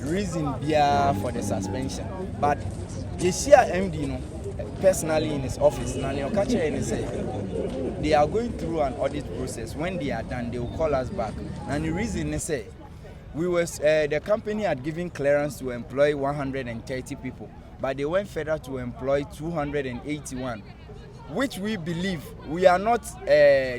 reason beer for the suspension. But you see a MD, personally in his office, now you catch it and say they are going through an audit process. When they are done, they will call us back. And the reason they say the company had given clearance to employ 130 people, but they went further to employ 281. Which we believe, we are not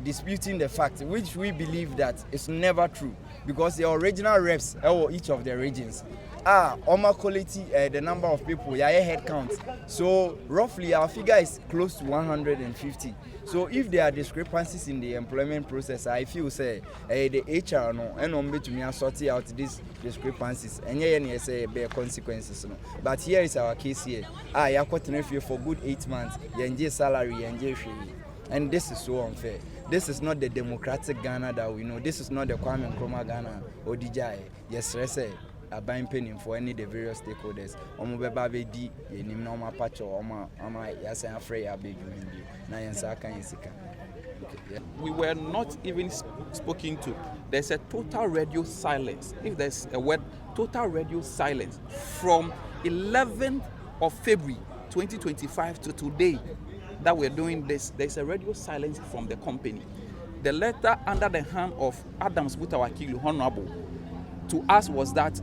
disputing the fact, which we believe that it's never true, because the original reps each of the regions Oma quality, the number of people, head count. So roughly our figure is close to 150. So if there are discrepancies in the employment process, I feel say the HR to sort out these discrepancies and say bear consequences. But here is our case here. You are for good 8 months, you enjoy salary, and this is so unfair. This is not the democratic Ghana that we know. This is not the Kwame Nkrumah Ghana or DJ. Yes, say. A buying penny for any of the various stakeholders. We were not even spoken to. There's a total radio silence. If there's a word, total radio silence from 11th of February 2025 to today that we're doing this. There's a radio silence from the company. The letter under the hand of Adams Butawakilu Honorable to us was that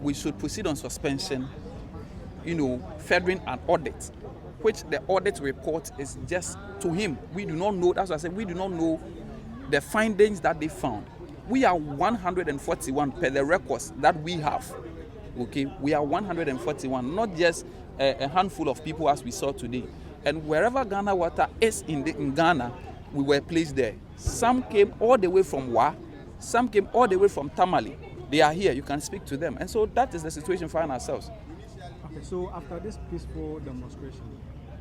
we should proceed on suspension, furthering an audit, which the audit report is just to him. We do not know, that's what I said, we do not know the findings that they found. We are 141 per the records that we have. Okay, we are 141, not just a handful of people as we saw today. And wherever Ghana Water is in Ghana, we were placed there. Some came all the way from Wa, some came all the way from Tamale. They are here, you can speak to them. And so that is the situation we find ourselves. Okay, so after this peaceful demonstration,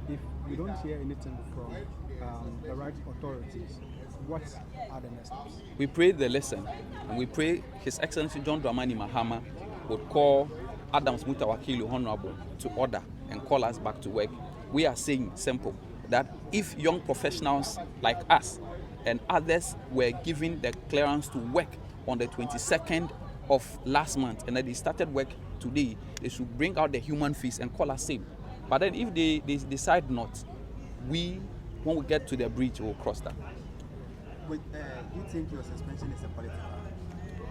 if we don't hear anything from the right authorities, what are the next steps? We pray the lesson, and we pray His Excellency John Mahama would call Adams Mutawakilu Honorable to order and call us back to work. We are saying simple, that if young professionals like us and others were given the clearance to work on the 22nd of last month and then they started work today, they should bring out the human face and call us same. But then if they decide not, when we get to the bridge, we'll cross that. Wait, do you think your suspension is a political?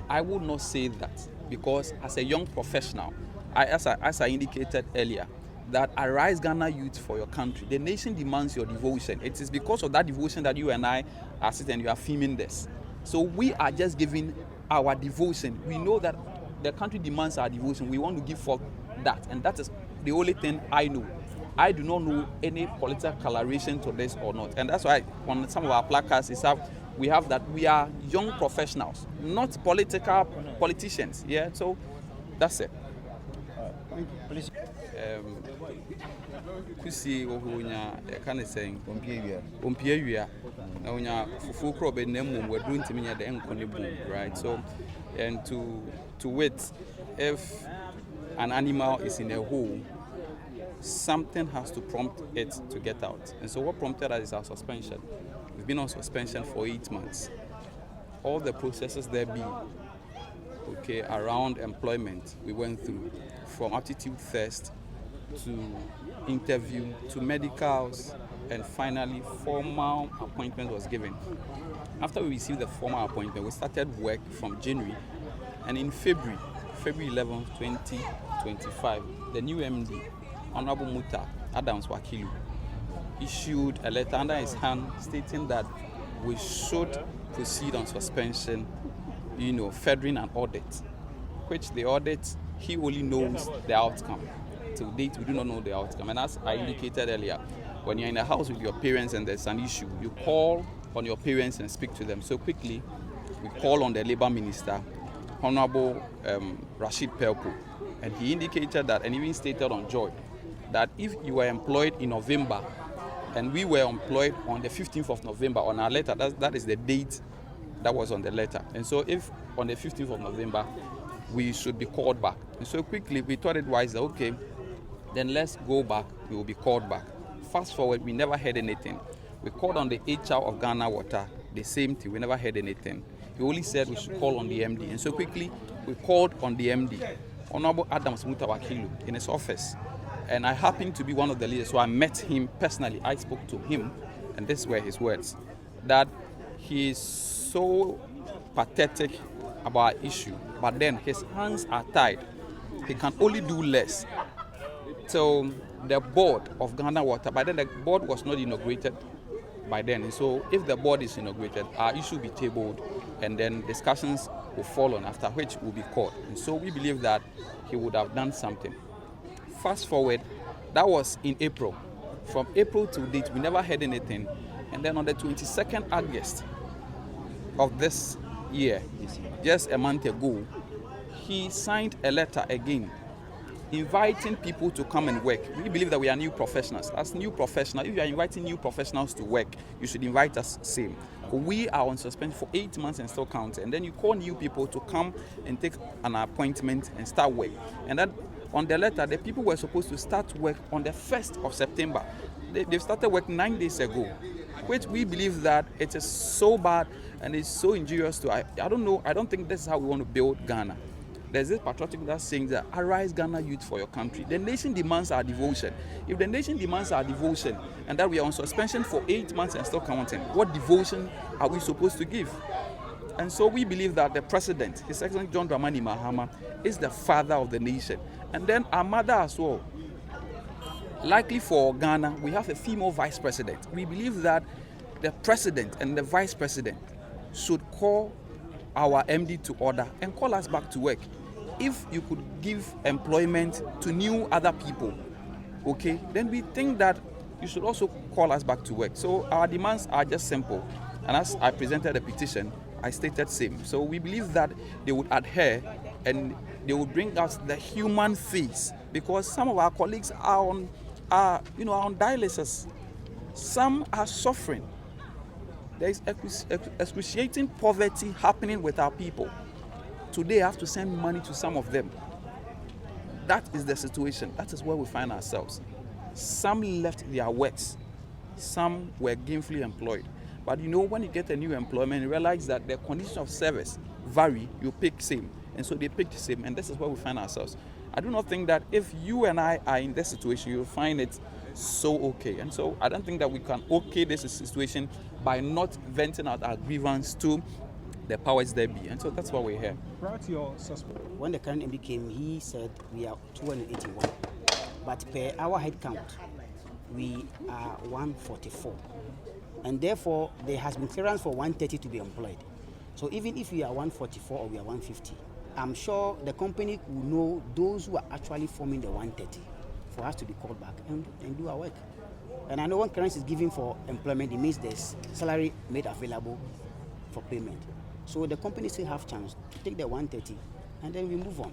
I would not say that, because as a young professional, as I indicated earlier, that arise Ghana youth for your country. The nation demands your devotion. It is because of that devotion that you and I are sitting and you are filming this. So we are just giving our devotion. We know that the country demands our devotion. We want to give forth that, and that is the only thing I know. I do not know any political coloration to this or not, and that's why on some of our placards we have that we are young professionals, not politicians. Yeah, so that's it. Please. Kusi ohunya kind of saying Ompiewia na unya fufu crop enemu we're doing timinya the enkonibu, right? So and to wait, if an animal is in a hole, something has to prompt it to get out. And so what prompted us is our suspension. We've been on suspension for 8 months. All the processes there be around employment we went through, from aptitude test to interview to medicals, and finally formal appointment was given. After we received the formal appointment, we started work from January, and in February 11, 2025, the new MD, Honorable Muta Adams Wakilu, issued a letter under his hand stating that we should proceed on suspension, furthering an audit, which the audit, he only knows the outcome. To date, we do not know the outcome. And as I indicated earlier, when you're in a house with your parents and there's an issue, you call on your parents and speak to them. So quickly, we call on the Labour Minister, Honorable Rashid Pelpo, and he indicated that, and even stated on Joy, that if you were employed in November, and we were employed on the 15th of November on our letter, that is the date that was on the letter. And so if on the 15th of November, we should be called back. And so quickly, we thought it wise that, okay, then let's go back, we will be called back. Fast forward, we never heard anything. We called on the HR of Ghana Water, the same thing, we never heard anything. He only said we should call on the MD. And so quickly, we called on the MD. Honorable Adams Mutawakilu in his office. And I happened to be one of the leaders, so I met him personally. I spoke to him, and these were his words, that he is so pathetic about our issue, but then his hands are tied. He can only do less. So the board of Ghana Water, by then the board was not inaugurated by then. And so if the board is inaugurated, our issue will be tabled, and then discussions will follow, after which will be called. And so we believe that he would have done something. Fast forward, that was in April. From April to date, we never heard anything. And then on the 22nd August of this year, just a month ago, he signed a letter again inviting people to come and work. We believe that we are new professionals. As new professionals, if you are inviting new professionals to work, you should invite us same. We are on suspension for 8 months and still counting. And then you call new people to come and take an appointment and start work. And that on the letter, the people were supposed to start work on the 1st of September. They've started work 9 days ago, which we believe that it is so bad and it's so injurious to, I don't know, I don't think this is how we want to build Ghana. There's this patriotic that's saying that arise Ghana youth for your country. The nation demands our devotion. If the nation demands our devotion and that we are on suspension for 8 months and still counting, what devotion are we supposed to give? And so we believe that the president, His Excellency John Mahama, is the father of the nation. And then our mother as well. Likely for Ghana, we have a female vice president. We believe that the president and the vice president should call our MD to order and call us back to work. If you could give employment to new other people, okay, then we think that you should also call us back to work. So our demands are just simple. And as I presented a petition, I stated same. So we believe that they would adhere and they would bring us the human face, because some of our colleagues are on dialysis. Some are suffering. There is excruciating poverty happening with our people. Today I have to send money to some of them. That is the situation. That is where we find ourselves. Some left their works. Some were gainfully employed. But when you get a new employment, you realize that the conditions of service vary, you pick same. And so they picked same, and this is where we find ourselves. I do not think that if you and I are in this situation, you'll find it so okay. And so I don't think that we can okay this situation by not venting out our grievance to the powers that be. And so that's why we're here. Prior to your suspect, when the current MD came, he said we are 281. But per our head count, we are 144. And therefore, there has been clearance for 130 to be employed. So even if we are 144 or we are 150, I'm sure the company will know those who are actually forming the 130 for us to be called back and do our work. And I know when clearance is given for employment, it means there's salary made available for payment. So the company still have chance to take the 130 and then we move on.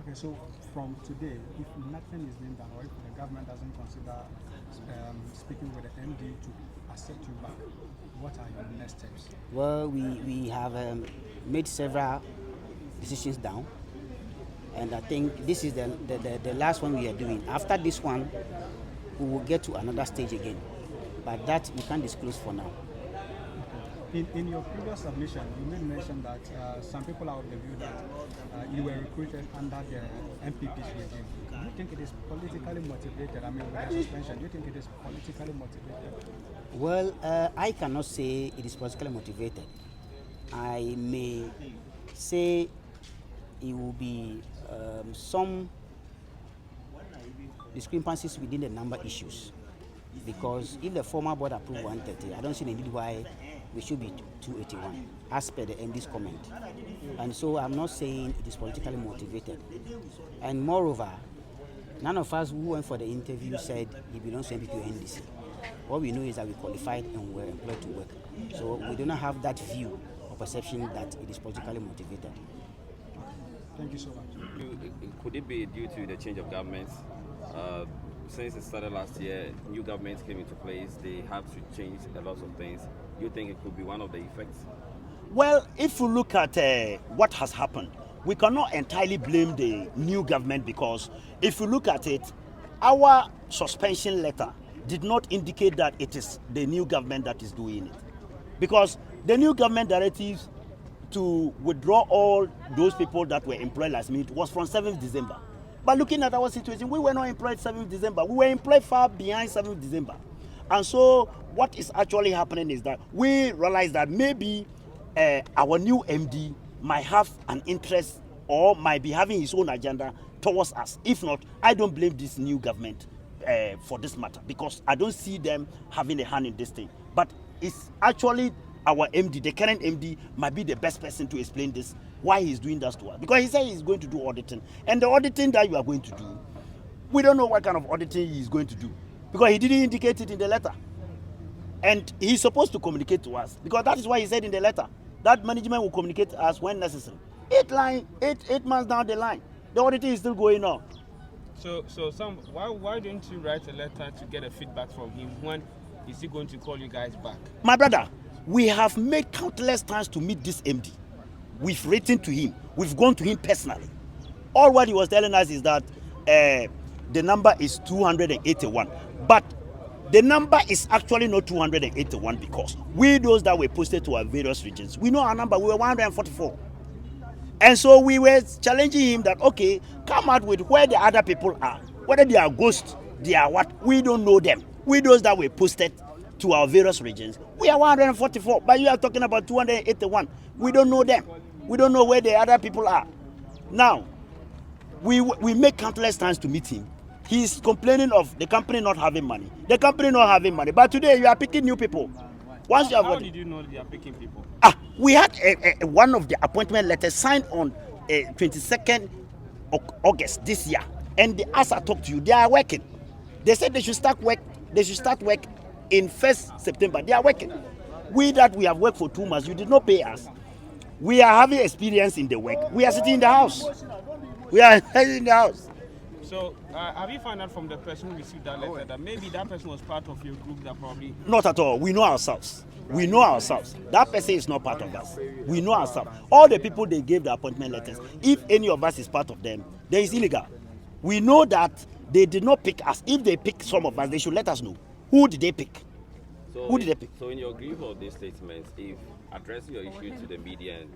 okay, so from today, if nothing is being done, or if the government doesn't consider speaking with the MD to accept you back, what are your next steps? Well, we have made several decisions down, and I think this is the last one we are doing. After this one, we will get to another stage again, but that we can't disclose for now. In your previous submission, you made mention that some people are of the view that you were recruited under the MPP's regime. Do you think it is politically motivated? I mean, with the suspension, do you think it is politically motivated? Well, I cannot say it is politically motivated. I may say it will be some discrepancies within the number issues. Because if the former board approved 130, I don't see the need why we should be 281, as per the MD's comment. And so I'm not saying it is politically motivated. And moreover, none of us who went for the interview said he belongs to MPP or NDC. What we know is that we qualified and were employed to work. So we do not have that view or perception that it is politically motivated. Thank you so much. Could it be due to the change of government? Since it started last year, new government came into place. They have to change a lot of things. Do you think it could be one of the effects? Well, if you look at what has happened, we cannot entirely blame the new government, because if you look at it, our suspension letter did not indicate that it is the new government that is doing it. Because the new government directives to withdraw all those people that were employed last minute was from 7th December. But looking at our situation, we were not employed 7th December. We were employed far behind 7th December. And so what is actually happening is that we realize that maybe our new MD might have an interest or might be having his own agenda towards us. If not, I don't blame this new government for this matter, because I don't see them having a hand in this thing. But it's actually our MD, the current MD, might be the best person to explain this, why he's doing that to us. Because he said he's going to do auditing. And the auditing that you are going to do, we don't know what kind of auditing he's going to do, because he didn't indicate it in the letter. And he's supposed to communicate to us, because that is why he said in the letter that management will communicate to us when necessary. 8 months down the line, the auditing is still going on. So Sam, why don't you write a letter to get a feedback from him? When is he going to call you guys back? My brother, we have made countless times to meet this MD. We've written to him. We've gone to him personally. All what he was telling us is that the number is 281. But the number is actually not 281, because we, those that were posted to our various regions, we know our number. We were 144. And so we were challenging him that, okay, come out with where the other people are. Whether they are ghosts, they are what, we don't know them. We, those that were posted to our various regions, we are 144, but you are talking about 281. We don't know them. We don't know where the other people are. Now, we make countless times to meet him. He's complaining of the company not having money. The company not having money. But today you are picking new people. Once you have How did you know they are picking people? We had one of the appointment letters signed on 22nd August this year. And as I talk to you, they are working. They said they should start work. They should start work in 1st September. They are working. We that we have worked for 2 months, you did not pay us. We are having experience in the work. We are sitting in the house. We are sitting in the house. So have you found out from the person who received that letter that maybe that person was part of your group that probably... Not at all. We know ourselves. We know ourselves. That person is not part of us. We know ourselves. All the people they gave the appointment letters, if any of us is part of them, then it's illegal. We know that they did not pick us. If they pick some of us, they should let us know. Who did they pick? Who did they pick? So in your agreement of these statements, if addressing your issue to the media and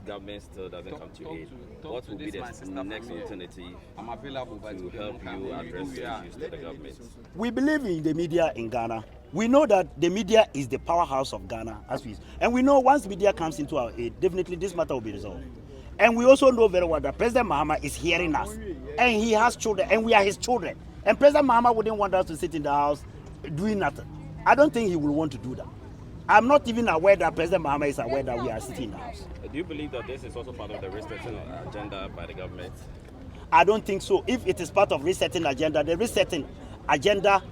government still doesn't come to aid, what will be the next alternative I'm available to help you address the issues to the government? We believe in the media in Ghana. We know that the media is the powerhouse of Ghana, and we know once media comes into our aid, definitely this matter will be resolved. And we also know very well that President Mahama is hearing us, and he has children, and we are his children. And President Mahama wouldn't want us to sit in the house doing nothing. I don't think he will want to do that. I'm not even aware that President Mahama is aware that we are sitting in the house. Do you believe that this is also part of the resetting agenda by the government? I don't think so. If it is part of resetting agenda, the resetting agenda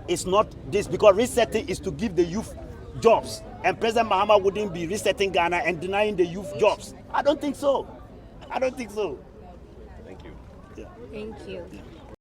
is not this, because resetting is to give the youth jobs, and President Mahama wouldn't be resetting Ghana and denying the youth jobs. I don't think so. I don't think so. Thank you. Yeah. Thank you.